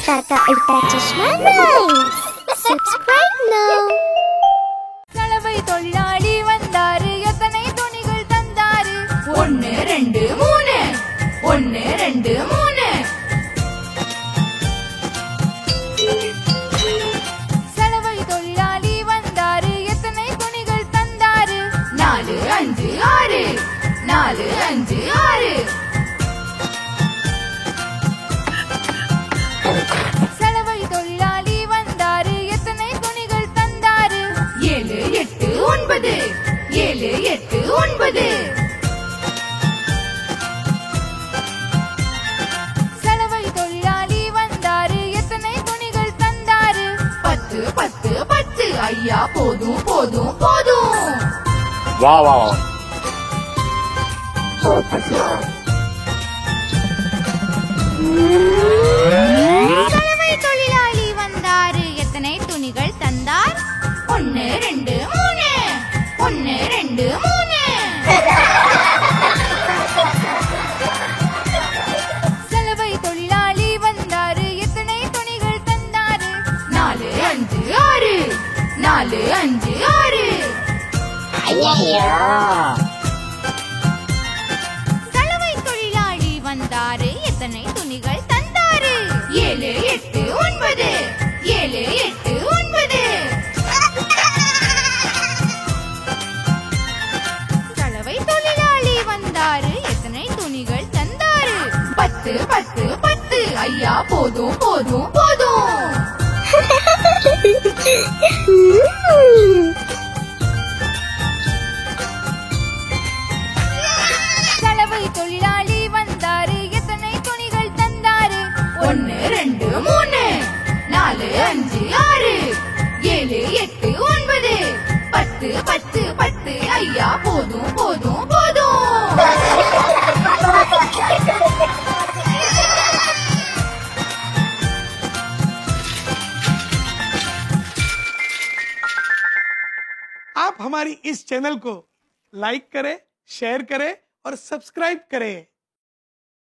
Tata Ultra Chashma Rhymes. Subscribe now. சலவை தொழிலாளி வந்தாரு, எத்தனை துணிகள் தந்தாரு? 1 2 3 1 2 3. சலவை தொழிலாளி வந்தாரு, எத்தனை துணிகள் தந்தாரு? 4 5 6 4 5 6. சலவை தொழிலாளி வந்தாரு, எத்தனை துணிகள் தந்தாரு? 7 8 9 7 8 9. சலவை தொழிலாளி வந்தாரு, எத்தனை துணிகள் தந்தாரு? 10 10 10. ஐயா போதும் போதும் போதும். வா வா வா. சலவை தொழிலாளி வந்தாரு, எத்தனை துணிகள் தந்தார்? 1 2 3 1 2 3. சலவை தொழிலாளி வந்தாரு, எத்தனை துணிகள் தந்தாரு? 4 5 6 4 5 6. சலவை தொழிலாளி வந்தாரு, எத்தனை துணிகள் தந்தாரு? 7 8 9 7 8 9. சலவை தொழிலாளி வந்தாரு, எத்தனை துணிகள் தந்தாரு? 10 10 10. ஐயா போதும் போதும் போதும். சலவை தொழிலாளி வந்தாரு, எத்தனை துணிகள் தந்தாரு? 1 2 3 4 5 6 7 8 9 10 10 10. ஐயா போதும் போதும் போதும். आप हमारी इस चैनल को लाइक करें, शेयर करें और सब्सक्राइब करें।